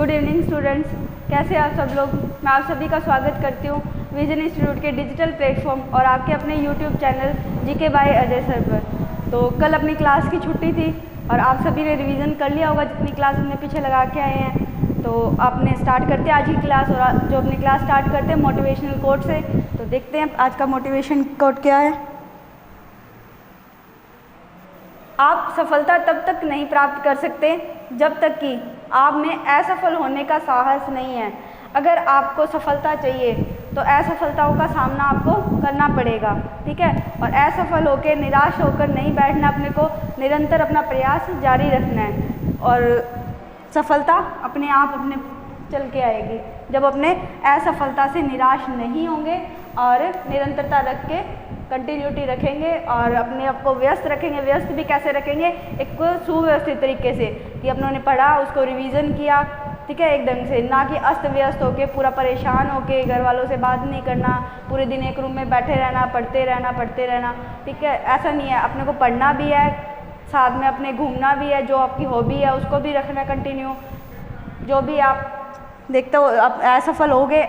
Good evening students, कैसे आप सब लोग। मैं आप सभी का स्वागत करती हूँ विजन इंस्टीट्यूट के डिजिटल प्लेटफॉर्म और आपके अपने YouTube channel GK by Ajay sir पर। तो कल अपनी क्लास की छुट्टी थी और आप सभी ने रिवीजन कर लिया होगा जितनी क्लास हमने पीछे लगा के आए हैं। तो आपने स्टार्ट करते हैं आज की क्लास और जो अपनी क्लास स्टार्ट करते हैं मोटिवेशनल कोट से। तो देखते हैं आज का मोटिवेशन कोट क्या है। आप सफलता तब तक नहीं प्राप्त कर सकते जब तक कि आप में असफल होने का साहस नहीं है। अगर आपको सफलता चाहिए तो असफलताओं का सामना आपको करना पड़ेगा, ठीक है। और असफल होकर निराश होकर नहीं बैठना, अपने को निरंतर अपना प्रयास जारी रखना है और सफलता अपने आप अपने चल के आएगी जब अपने असफलता से निराश नहीं होंगे और निरंतरता रख के कंटिन्यूटी रखेंगे और अपने आप को व्यस्त रखेंगे। व्यस्त भी कैसे रखेंगे, एक सुव्यवस्थित तरीके से कि अपनों ने पढ़ा उसको रिवीजन किया, ठीक है, एक ढंग से, ना कि अस्त व्यस्त होके पूरा परेशान होके घर वालों से बात नहीं करना, पूरे दिन एक रूम में बैठे रहना, पढ़ते रहना, ठीक है। ऐसा नहीं है, अपने को पढ़ना भी है, साथ में अपने घूमना भी है, जो आपकी हॉबी है उसको भी रखना कंटिन्यू। जो भी आप देखते हो आप असफल होगे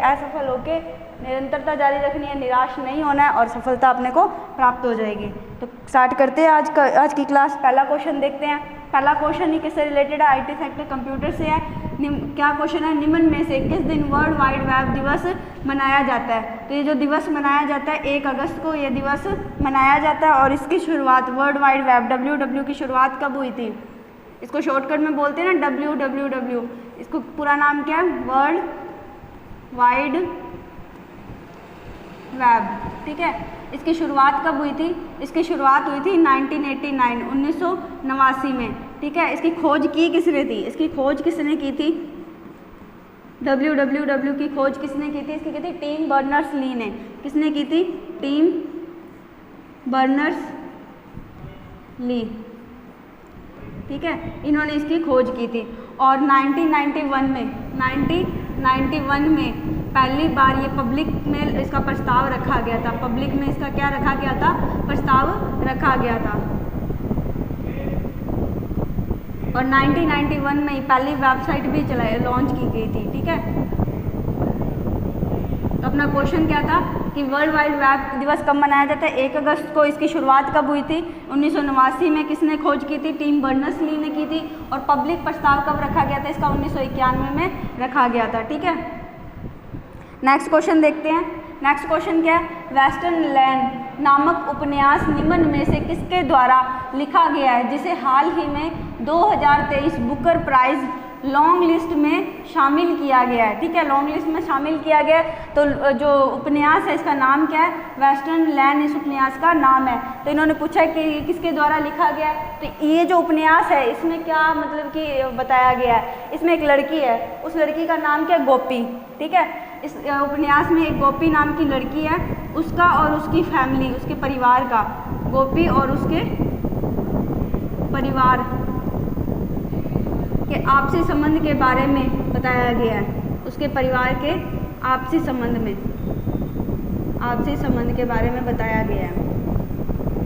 निरंतरता जारी रखनी है, निराश नहीं होना है और सफलता अपने को प्राप्त हो जाएगी। तो स्टार्ट करते हैं आज की क्लास। पहला क्वेश्चन देखते हैं। पहला क्वेश्चन ही किससे रिलेटेड है, आईटी सेक्टर कंप्यूटर से है। क्या क्वेश्चन है, निम्न में से किस दिन वर्ल्ड वाइड वेब दिवस मनाया जाता है। तो ये जो दिवस मनाया जाता है 1 अगस्त को ये दिवस मनाया जाता है और इसकी शुरुआत वर्ल्ड वाइड वेब WW की शुरुआत कब हुई थी। इसको शॉर्टकट में बोलते हैं ना WWW। इसको पूरा नाम क्या है, वर्ल्ड वाइड वेब, ठीक है। इसकी शुरुआत कब हुई थी, इसकी शुरुआत हुई थी 1989 में, ठीक है। इसकी खोज की किसने थी, इसकी खोज किसने की थी, WWW की खोज किसने की थी, इसकी की थी टिम बर्नर्स-ली ने। किसने की थी, टिम बर्नर्स-ली, ठीक है, इन्होंने इसकी खोज की थी। और 1991 में पहली बार ये पब्लिक में इसका प्रस्ताव रखा गया था। पब्लिक में इसका क्या रखा गया था, प्रस्ताव रखा गया था। और 1991 में पहली वेबसाइट भी लॉन्च की गई थी, ठीक है। तो अपना क्वेश्चन क्या था कि वर्ल्ड वाइड वेब दिवस कब मनाया जाता है, 1 अगस्त को। इसकी शुरुआत कब हुई थी, 1989 में। किसने खोज की थी, टिम बर्नर्स-ली ने की थी। और पब्लिक प्रस्ताव कब रखा गया था, इसका 1991 में रखा गया था, ठीक है। नेक्स्ट क्वेश्चन देखते हैं। नेक्स्ट क्वेश्चन क्या है, वेस्टर्न लैंड नामक उपन्यास निम्न में से किसके द्वारा लिखा गया है जिसे हाल ही में 2023 बुकर प्राइज लॉन्ग लिस्ट में शामिल किया गया है, ठीक है। लॉन्ग लिस्ट में शामिल किया गया है। तो जो उपन्यास है इसका नाम क्या है, वेस्टर्न लैंड इस उपन्यास का नाम है। तो इन्होंने पूछा है कि किसके द्वारा लिखा गया है। तो ये जो उपन्यास है इसमें क्या मतलब कि बताया गया है, इसमें एक लड़की है, उस लड़की का नाम क्या है, गोपी, ठीक है। इस उपन्यास में एक गोपी नाम की लड़की है, उसका और उसकी फैमिली, उसके परिवार का, गोपी और उसके परिवार के आपसी संबंध के बारे में बताया गया है। उसके परिवार के आपसी संबंध के बारे में बताया गया है।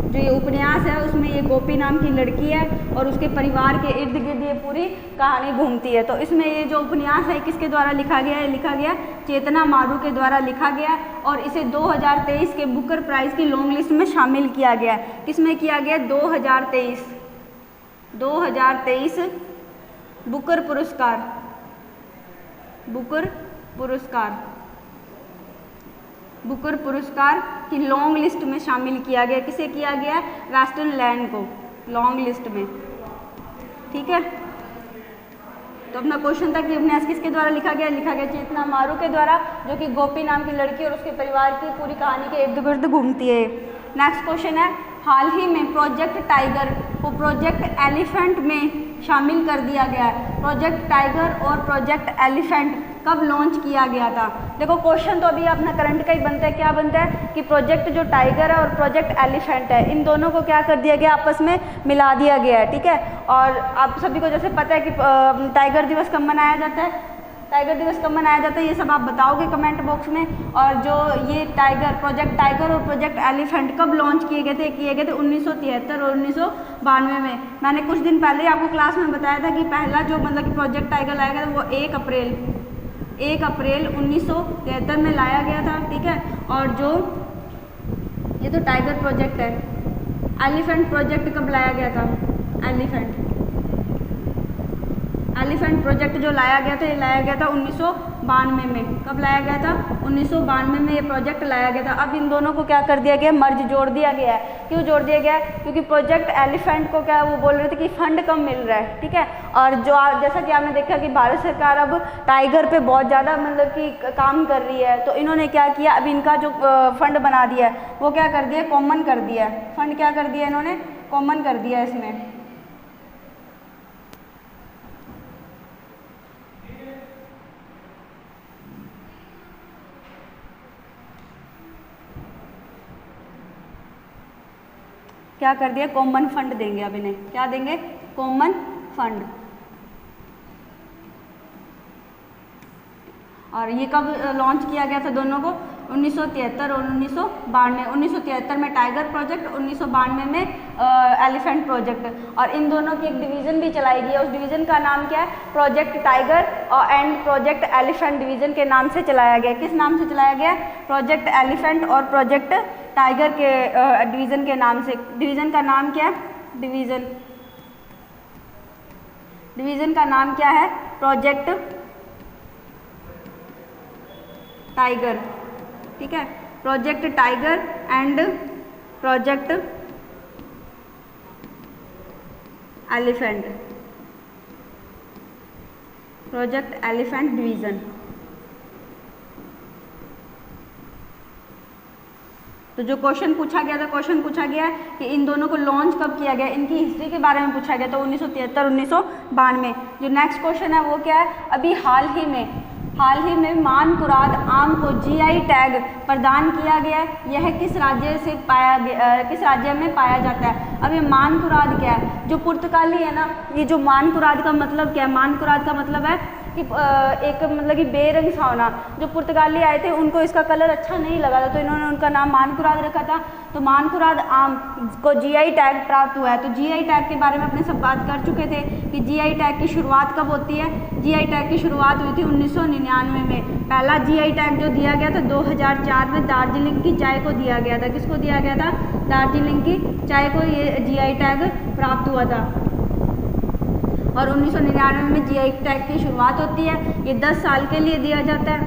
जो ये उपन्यास है उसमें ये गोपी नाम की लड़की है और उसके परिवार के इर्द गिर्द ये पूरी कहानी घूमती है। तो इसमें ये जो उपन्यास है किसके द्वारा लिखा गया है, लिखा गया चेतना मारू के द्वारा लिखा गया और इसे 2023 के बुकर प्राइज़ की लॉन्ग लिस्ट में शामिल किया गया है। किसमें किया गया, 2023 बुकर पुरस्कार की लॉन्ग लिस्ट में शामिल किया गया। किसे किया गया, वेस्टर्न लैंड को लॉन्ग लिस्ट में, ठीक है। तो अपना क्वेश्चन था कि उपन्यास किसके द्वारा लिखा गया चेतना मारू के द्वारा, जो कि गोपी नाम की लड़की और उसके परिवार की पूरी कहानी के इर्द गिर्द घूमती है। नेक्स्ट क्वेश्चन है, हाल ही में प्रोजेक्ट टाइगर को प्रोजेक्ट एलिफेंट में शामिल कर दिया गया है। प्रोजेक्ट टाइगर और प्रोजेक्ट एलिफेंट कब लॉन्च किया गया था। देखो क्वेश्चन तो अभी अपना करंट का ही बनता है। क्या बनता है कि प्रोजेक्ट जो टाइगर है और प्रोजेक्ट एलिफेंट है, इन दोनों को क्या कर दिया गया, आपस में मिला दिया गया है, ठीक है। और आप सभी को जैसे पता है कि टाइगर दिवस कब मनाया जाता है, टाइगर दिवस कब मनाया जाता है, ये सब आप बताओगे कमेंट बॉक्स में। और जो ये टाइगर, प्रोजेक्ट टाइगर और प्रोजेक्ट एलिफेंट कब लॉन्च किए गए थे? 1973 और 1992 में। मैंने कुछ दिन पहले ही आपको क्लास में बताया था कि पहला जो मतलब कि प्रोजेक्ट टाइगर लाया गया था वो 1 अप्रैल 1973 में लाया गया था, ठीक है। और जो ये तो टाइगर प्रोजेक्ट है, एलिफेंट प्रोजेक्ट कब लाया गया था? एलिफेंट प्रोजेक्ट जो लाया गया था, ये लाया गया था 1992 में। कब लाया गया था? 1992 में ये प्रोजेक्ट लाया गया था। अब इन दोनों को क्या कर दिया गया? मर्ज जोड़ दिया गया है। क्यों जोड़ दिया गया है? क्योंकि प्रोजेक्ट एलिफेंट को क्या वो बोल रहे थे कि फंड कम मिल रहा है, ठीक है। और जो जैसा कि आपने देखा कि भारत सरकार अब टाइगर पे बहुत ज़्यादा मतलब कि काम कर रही है, तो इन्होंने क्या किया, अब इनका जो फंड बना दिया है वो क्या कर दिया? कॉमन कर दिया है। फंड क्या कर दिया इन्होंने? कॉमन कर दिया है इसमें। क्या कर दिया? कॉमन फंड देंगे अब इन्हें। क्या देंगे? Common fund. और ये कब लॉन्च किया गया था दोनों को? 1973 और 1992। 1973 में टाइगर प्रोजेक्ट, 1992 में एलिफेंट प्रोजेक्ट। और इन दोनों की एक डिवीज़न भी चलाई गई है। उस डिवीज़न का नाम क्या है? प्रोजेक्ट टाइगर और एंड प्रोजेक्ट एलिफेंट डिवीज़न के नाम से चलाया गया। किस नाम से चलाया गया? प्रोजेक्ट एलिफेंट और प्रोजेक्ट टाइगर के डिवीज़न के नाम से। डिवीज़न का नाम क्या है? डिवीज़न का नाम क्या है? प्रोजेक्ट टाइगर, ठीक है। Project tiger and project elephant, project elephant division. तो जो क्वेश्चन पूछा गया था, क्वेश्चन पूछा गया कि इन दोनों को लॉन्च कब किया गया, इनकी हिस्ट्री के बारे में पूछा गया था 1973 1992। जो नेक्स्ट क्वेश्चन है वो क्या है? अभी हाल ही में मानकुराद आम को जीआई टैग प्रदान किया गया है। यह किस राज्य से पाया गया, किस राज्य में पाया जाता है? अब ये मानकुराद क्या है? जो पुर्तगाली है ना, ये जो मानकुराद का मतलब क्या है? मानकुराद का मतलब है कि एक मतलब कि बेरंग सा होना। जो पुर्तगाली आए थे उनको इसका कलर अच्छा नहीं लगा था, तो इन्होंने उनका नाम मानकुराद रखा था। तो मानकुराद आम को जीआई टैग प्राप्त हुआ है। तो जीआई टैग के बारे में अपने सब बात कर चुके थे कि जीआई टैग की शुरुआत कब होती है। जीआई टैग की शुरुआत हुई थी 1999 में। पहला जीआई टैग जो दिया गया था 2004 में दार्जिलिंग की चाय को दिया गया था। किसको दिया गया था? दार्जिलिंग की चाय को ये जीआई टैग प्राप्त हुआ था। और 1999 में जीआई टैग की शुरुआत होती है। ये 10 साल के लिए दिया जाता है।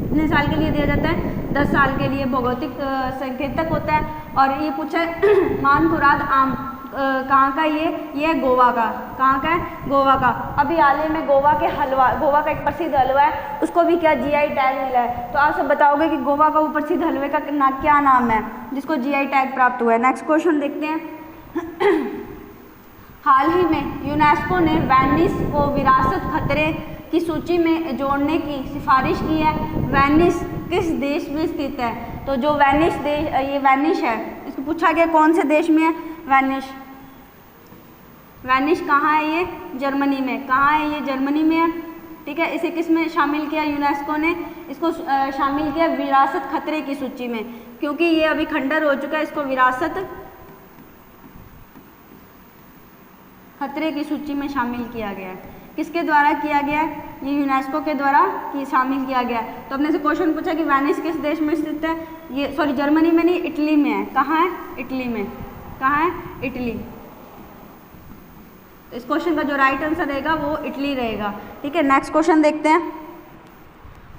कितने साल के लिए दिया जाता है? 10 साल के लिए भौगोलिक संकेतक होता है। और ये पूछा है मानकुराद आम कहाँ का? ये गोवा का। कहाँ का है? गोवा का। अभी हाल ही में गोवा का एक प्रसिद्ध हलवा है, उसको भी क्या जीआई टैग मिला है। तो आप सब बताओगे कि गोवा का वो प्रसिद्ध हलवे का क्या नाम है जिसको जीआई टैग प्राप्त हुआ है। नेक्स्ट क्वेश्चन देखते हैं। हाल ही में यूनेस्को ने वेनिस को विरासत खतरे की सूची में जोड़ने की सिफारिश की है। वेनिस किस देश में स्थित है? तो जो वेनिस देश, ये वेनिस है, इसको पूछा गया कौन से देश में है? वेनिस कहाँ है? ये जर्मनी में। कहाँ है? ये जर्मनी में है, ठीक है। इसे किस में शामिल किया? यूनेस्को ने इसको शामिल किया विरासत खतरे की सूची में, क्योंकि ये अभी खंडर हो चुका है। इसको विरासत खतरे की सूची में शामिल किया गया है। किसके द्वारा किया गया है? ये यूनेस्को के द्वारा शामिल किया गया है। तो अपने से क्वेश्चन पूछा कि वेनिस किस देश में स्थित है? ये सॉरी जर्मनी में नहीं, इटली में है। कहाँ है? इटली में। कहाँ है? इटली। तो इस क्वेश्चन का जो राइट आंसर रहेगा वो इटली रहेगा, ठीक है। नेक्स्ट क्वेश्चन देखते हैं।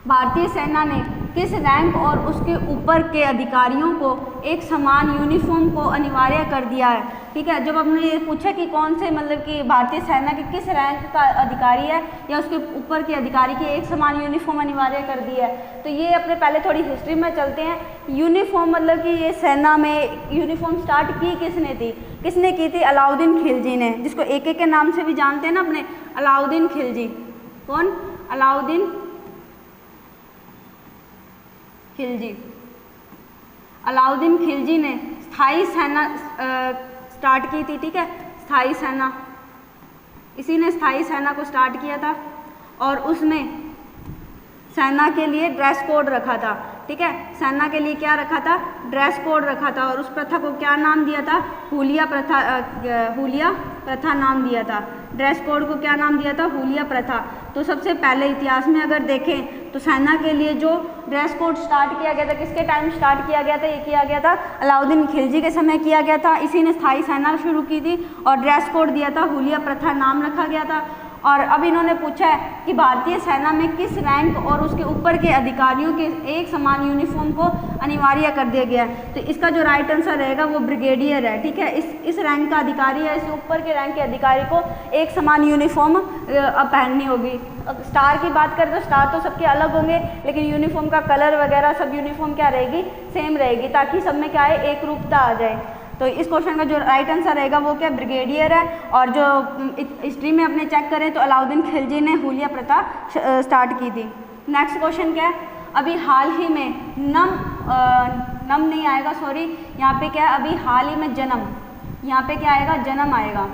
भारतीय सेना ने किस रैंक और उसके ऊपर के अधिकारियों को एक समान यूनिफॉर्म को अनिवार्य कर दिया है, ठीक है। जब हमने ये पूछा कि कौन से मतलब कि भारतीय सेना के किस रैंक का अधिकारी है या उसके ऊपर के अधिकारी की एक समान यूनिफॉर्म अनिवार्य कर दी है, तो ये अपने पहले थोड़ी हिस्ट्री में चलते हैं। यूनिफॉर्म मतलब कि ये सेना में यूनिफॉर्म स्टार्ट की किसने की थी? अलाउद्दीन खिलजी ने, जिसको AK के नाम से भी जानते हैं ना अपने, अलाउद्दीन खिलजी। कौन? अलाउद्दीन खिलजी। अलाउद्दीन खिलजी ने स्थायी सेना स्टार्ट की थी, ठीक है। स्थायी सेना, इसी ने स्थायी सेना को स्टार्ट किया था। और उसमें सेना के लिए ड्रेस कोड रखा था। ठीक है, सेना के लिए क्या रखा था? ड्रेस कोड रखा था। और उस प्रथा को क्या नाम दिया था? हुलिया प्रथा। हुलिया प्रथा नाम दिया था। ड्रेस कोड को क्या नाम दिया था? हुलिया प्रथा। तो सबसे पहले इतिहास में अगर देखें तो सेना के लिए जो ड्रेस कोड स्टार्ट किया गया था, किसके टाइम स्टार्ट किया गया था? ये किया गया था अलाउद्दीन खिलजी के समय किया गया था। इसी ने स्थायी सेना शुरू की थी और ड्रेस कोड दिया था, हुलिया प्रथा नाम रखा गया था। और अब इन्होंने पूछा है कि भारतीय सेना में किस रैंक और उसके ऊपर के अधिकारियों के एक समान यूनिफॉर्म को अनिवार्य कर दिया गया है। तो इसका जो राइट आंसर रहेगा वो ब्रिगेडियर है। ठीक है, इस रैंक का अधिकारी है, इससे ऊपर के रैंक के अधिकारी को एक समान यूनिफॉर्म अब पहननी होगी। स्टार की बात करें तो स्टार तो सबके अलग होंगे, लेकिन यूनिफॉर्म का कलर वगैरह सब यूनिफॉर्म क्या रहेगी? सेम रहेगी, ताकि सब में क्या है? एक रूपता आ जाए। तो इस क्वेश्चन का जो राइट आंसर रहेगा वो क्या? ब्रिगेडियर है। और जो हिस्ट्री में अपने चेक करें तो अलाउद्दीन खिलजी ने हुलिया प्रथा स्टार्ट की थी। नेक्स्ट क्वेश्चन क्या है? अभी हाल ही में नम नहीं आएगा, सॉरी, यहाँ पे क्या है? अभी हाल ही में जन्म, यहाँ पे क्या आएगा? जन्म आएगा,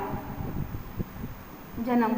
जन्म।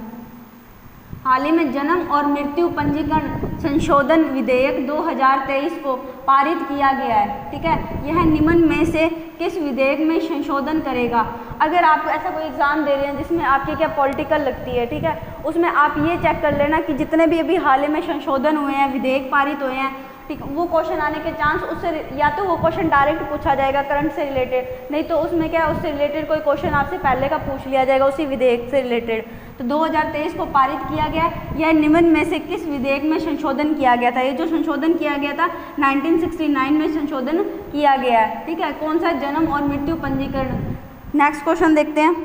हाल ही में जन्म और मृत्यु पंजीकरण संशोधन विधेयक 2023 को पारित किया गया है। ठीक है, यह निम्न में से किस विधेयक में संशोधन करेगा? अगर आप ऐसा कोई एग्जाम दे रहे हैं जिसमें आपकी क्या पॉलिटिकल लगती है, ठीक है, उसमें आप ये चेक कर लेना कि जितने भी अभी हाल ही में संशोधन हुए हैं, विधेयक पारित हुए हैं, ठीक, वो क्वेश्चन आने के चांस उससे, या तो वो क्वेश्चन डायरेक्ट पूछा जाएगा करंट से रिलेटेड, नहीं तो उसमें क्या है? उससे रिलेटेड कोई क्वेश्चन आपसे पहले का पूछ लिया जाएगा उसी विधेयक से रिलेटेड। तो 2023 को पारित किया गया। यह निम्न में से किस विधेयक में संशोधन किया गया था? ये जो संशोधन किया गया था 1969 में संशोधन किया गया है। ठीक है, कौन सा? जन्म और मृत्यु पंजीकरण। नेक्स्ट क्वेश्चन देखते हैं।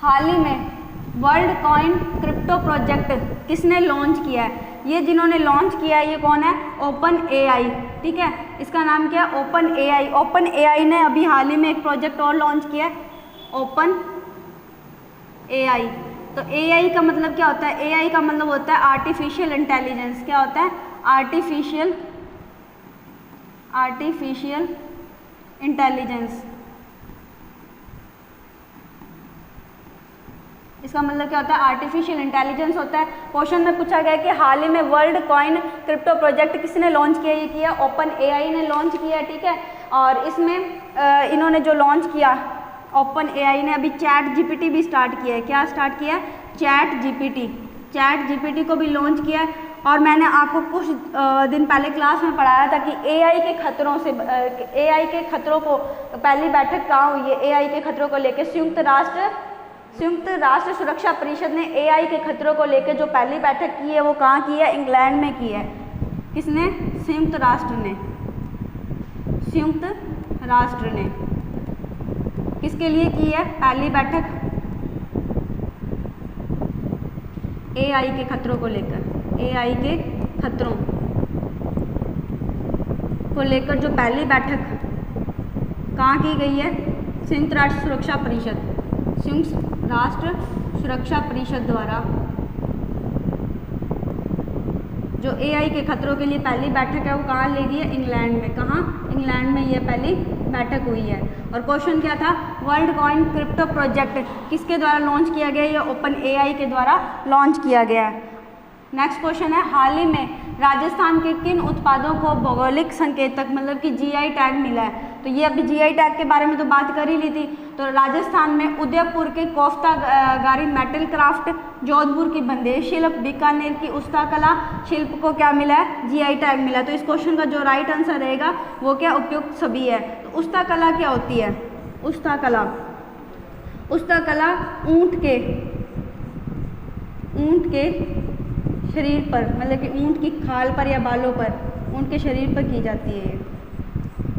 हाल ही में वर्ल्ड कॉइन क्रिप्टो प्रोजेक्ट किसने लॉन्च किया है? ये जिन्होंने लॉन्च किया है ये कौन है? Open AI. ठीक है, इसका नाम क्या है? Open AI. ओपन एआई ने अभी हाल ही में एक प्रोजेक्ट और लॉन्च किया है, ओपन एआई। तो एआई का मतलब क्या होता है? एआई का मतलब होता है आर्टिफिशियल इंटेलिजेंस। क्या होता है? Artificial intelligence. इसका मतलब क्या होता है? आर्टिफिशियल इंटेलिजेंस होता है। क्वेश्चन में पूछा गया कि हाल ही में वर्ल्ड कॉइन क्रिप्टो प्रोजेक्ट किसने लॉन्च किया? ये किया ओपन एआई ने लॉन्च किया। ठीक है, और इसमें इन्होंने जो लॉन्च किया ओपन एआई ने, अभी चैट जीपीटी भी स्टार्ट किया है। क्या स्टार्ट किया है? चैट जीपीटी को भी लॉन्च किया है। और मैंने आपको कुछ दिन पहले क्लास में पढ़ाया था कि एआई के खतरों से, एआई के खतरों को, पहली बैठक कहाँ हुई है एआई के खतरों को लेकर? संयुक्त राष्ट्र सुरक्षा परिषद ने एआई के खतरों को लेकर जो पहली बैठक की है वो कहाँ की है? इंग्लैंड में की है। किसने? संयुक्त राष्ट्र ने किसके लिए की है पहली बैठक? एआई के खतरों को लेकर। एआई के खतरों को लेकर जो पहली बैठक कहाँ की गई है? संयुक्त राष्ट्र सुरक्षा परिषद द्वारा जो एआई के खतरों के लिए पहली बैठक है वो कहाँ ली गई है? इंग्लैंड में। कहाँ? इंग्लैंड में ये पहली बैठक हुई है। और क्वेश्चन क्या था? वर्ल्ड कॉइन क्रिप्टो प्रोजेक्ट किसके द्वारा लॉन्च किया गया? ये ओपन एआई के द्वारा लॉन्च किया गया है। नेक्स्ट क्वेश्चन है, हाल ही में राजस्थान के किन उत्पादों को भौगोलिक संकेतक मतलब कि जीआई टैग मिला है? तो ये अभी जीआई टैग के बारे में तो बात कर ही ली थी। तो राजस्थान में उदयपुर के कोफ्तागारी मेटल क्राफ्ट, जोधपुर की बंदेज शिल्प, बीकानेर की उस्ताकला शिल्प को क्या मिला है? जीआई टैग मिला है। तो इस क्वेश्चन का जो राइट आंसर रहेगा वो क्या? उपयुक्त सभी है। तो उस्ताकला क्या होती है? उस्ताकला ऊँट के शरीर पर, मतलब कि ऊँट की खाल पर या बालों पर, ऊँट के शरीर पर की जाती है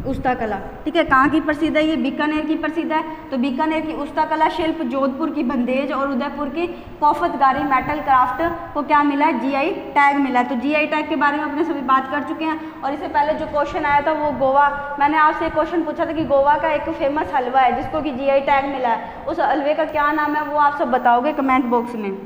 उस्ताकला। ठीक है, कहाँ की प्रसिद्ध है? ये बीकानेर की प्रसिद्ध है। तो बीकानेर की उस्ताकला शिल्प, जोधपुर की बंदेज और उदयपुर की कोफ्तगारी मेटल क्राफ्ट को क्या मिला है? जीआई टैग मिला है। तो जीआई टैग के बारे में अपने सभी बात कर चुके हैं। और इससे पहले जो क्वेश्चन आया था वो गोवा, मैंने आपसे एक क्वेश्चन पूछा था कि गोवा का एक फेमस हलवा है जिसको कि जीआई टैग मिला है, उस हलवे का क्या नाम है? वो आप सब बताओगे कमेंट बॉक्स में।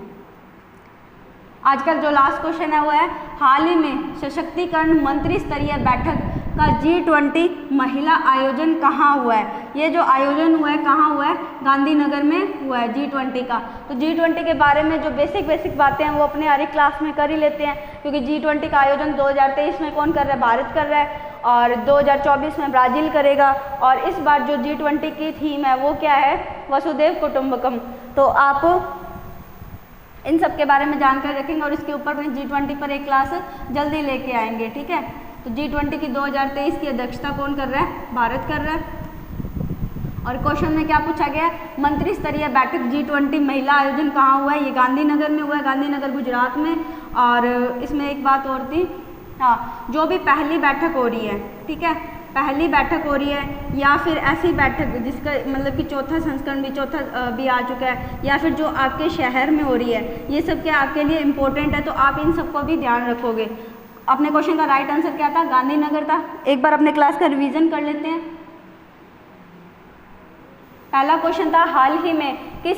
आजकल जो लास्ट क्वेश्चन है वो है, हाल ही में सशक्तिकरण मंत्री स्तरीय बैठक का G20 महिला आयोजन कहाँ हुआ है? ये जो आयोजन हुआ है कहाँ हुआ है? गांधीनगर में हुआ है G20 का। तो G20 के बारे में जो बेसिक बातें हैं वो अपने हर एक क्लास में कर ही लेते हैं, क्योंकि G20 का आयोजन 2023 में कौन कर रहा है? भारत कर रहा है, और 2024 में ब्राज़ील करेगा। और इस बार जो G20 की थीम है वो क्या है? वसुधैव कुटुंबकम। तो आप इन सब के बारे में जानकारी रखेंगे और इसके ऊपर अपने G20 पर एक क्लास जल्दी लेके आएंगे, ठीक है। तो G20 की 2023 की अध्यक्षता कौन कर रहा है? भारत कर रहा है। और क्वेश्चन में क्या पूछा गया है? मंत्री स्तरीय बैठक G20 महिला आयोजन कहाँ हुआ है? ये गांधीनगर में हुआ है, गांधीनगर गुजरात में। और इसमें एक बात और थी, हाँ, जो भी पहली बैठक हो रही है, ठीक है, पहली बैठक हो रही है या फिर ऐसी बैठक जिसका मतलब कि चौथा संस्करण भी आ चुका है, या फिर जो आपके शहर में हो रही है, ये सब क्या आपके लिए इम्पोर्टेंट है, तो आप इन सबको भी ध्यान रखोगे। अपने क्वेश्चन का राइट आंसर क्या था? गांधीनगर था। एक बार अपने क्लास का रिवीजन कर लेते हैं। पहला क्वेश्चन था, हाल ही में किस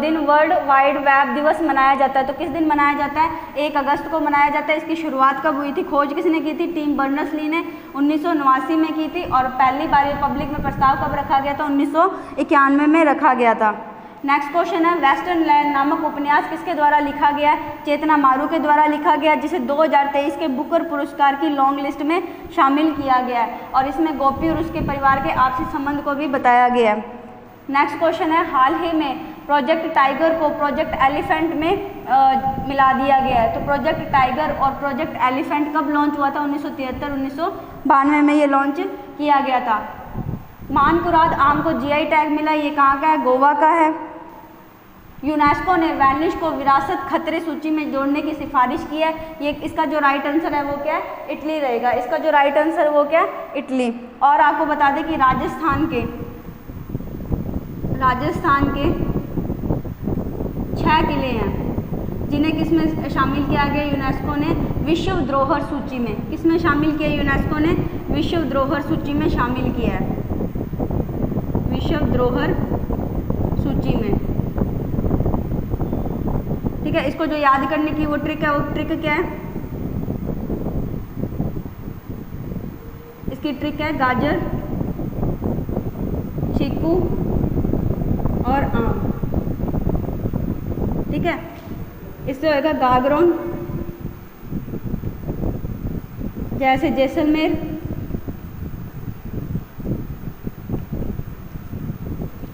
दिन वर्ल्ड वाइड वेब दिवस मनाया जाता है? तो किस दिन मनाया जाता है? 1 अगस्त को मनाया जाता है। इसकी शुरुआत कब हुई थी? खोज किसने की थी? टिम बर्नर्स-ली ने 1989 में की थी। और पहली बार ये पब्लिक में प्रस्ताव कब रखा गया था? 1991 में रखा गया था। नेक्स्ट क्वेश्चन है, वेस्टर्न लैंड नामक उपन्यास किसके द्वारा लिखा गया है? चेतना मारू के द्वारा लिखा गया, जिसे 2023 के बुकर पुरस्कार की लॉन्ग लिस्ट में शामिल किया गया है। और इसमें गोपी और उसके परिवार के आपसी संबंध को भी बताया गया है। नेक्स्ट क्वेश्चन है, हाल ही में प्रोजेक्ट टाइगर को प्रोजेक्ट एलिफेंट में मिला दिया गया है। तो प्रोजेक्ट टाइगर और प्रोजेक्ट एलिफेंट कब लॉन्च हुआ था? 1973-1992 में ये लॉन्च किया गया था। मानकुराद आम को GI टैग मिला, ये कहाँ का है? गोवा का है। यूनेस्को ने वैनिश को विरासत खतरे सूची में जोड़ने की सिफारिश की है। ये इसका जो राइट आंसर है वो क्या है? इटली रहेगा। इसका जो राइट आंसर है वो क्या है? इटली। और आपको बता दें कि राजस्थान के 6 किले हैं जिन्हें किसमें शामिल किया गया? यूनेस्को ने विश्व धरोहर सूची में। किसमें शामिल किया? यूनेस्को ने विश्व धरोहर सूची में शामिल किया है, विश्व धरोहर सूची में, ठीक है। इसको जो याद करने की वो ट्रिक है, वो ट्रिक क्या है? इसकी ट्रिक है गाजर, चीकू और आम, ठीक है। इससे होगा गागरोन, जैसे जैसलमेर,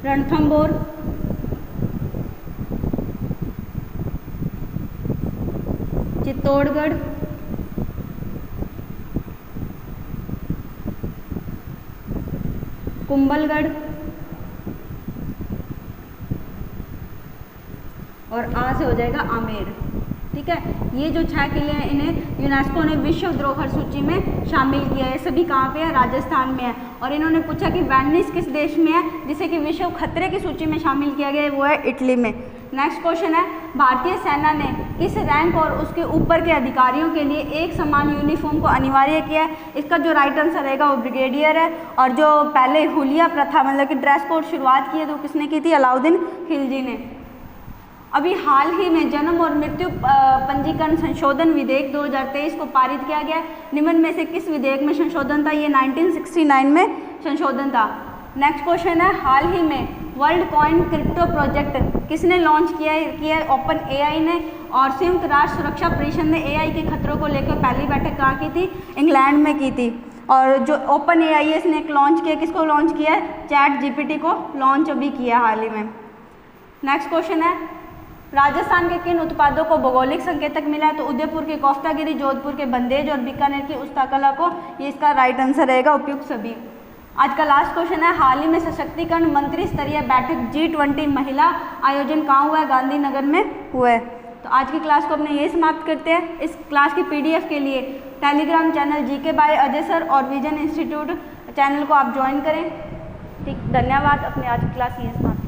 रणथंबोर, चित्तौड़गढ़, कुंभलगढ़ और आ से हो जाएगा आमेर, ठीक है। ये जो 6 किले हैं इन्हें यूनेस्को ने विश्व धरोहर सूची में शामिल किया है। सभी कहाँ पे है? राजस्थान में है। और इन्होंने पूछा कि वेनिस किस देश में है जिसे कि विश्व खतरे की सूची में शामिल किया गया है? वो है इटली में। नेक्स्ट क्वेश्चन है, भारतीय सेना ने किस रैंक और उसके ऊपर के अधिकारियों के लिए एक समान यूनिफॉर्म को अनिवार्य किया है? इसका जो राइट आंसर रहेगा वो ब्रिगेडियर है। और जो पहले हुलिया प्रथा मतलब कि ड्रेस कोड शुरुआत की है तो किसने की थी? अलाउद्दीन खिलजी ने। अभी हाल ही में जन्म और मृत्यु पंजीकरण संशोधन विधेयक 2023 को पारित किया गया। निम्न में से किस विधेयक में संशोधन था? ये 1969 में संशोधन था। नेक्स्ट क्वेश्चन है, हाल ही में वर्ल्ड कॉइन क्रिप्टो प्रोजेक्ट किसने लॉन्च किया है? ओपन AI ने। और संयुक्त राष्ट्र सुरक्षा परिषद ने AI के खतरों को लेकर पहली बैठक कहाँ की थी? इंग्लैंड में की थी। और जो ओपन AI है इसने एक लॉन्च किया, किसको लॉन्च किया है? ChatGPT को लॉन्च अभी किया हाल ही में। नेक्स्ट क्वेश्चन है, राजस्थान के किन उत्पादों को भौगोलिक संकेतक मिला है? तो उदयपुर के कोफ्तागिरी, जोधपुर के बंदेज और बीकानेर की उस्ताकला को। ये इसका राइट आंसर रहेगा उपयुक्त सभी। आज का लास्ट क्वेश्चन है, हाल ही में सशक्तिकरण मंत्री स्तरीय बैठक G20 महिला आयोजन कहाँ हुआ है? गांधीनगर में हुआ है। तो आज की क्लास को अपने ये समाप्त करते हैं। इस क्लास की PDF के लिए Telegram channel GK by Ajay sir और विजन इंस्टीट्यूट चैनल को आप ज्वाइन करें। ठीक, धन्यवाद। अपने आज की क्लास ये समाप्त।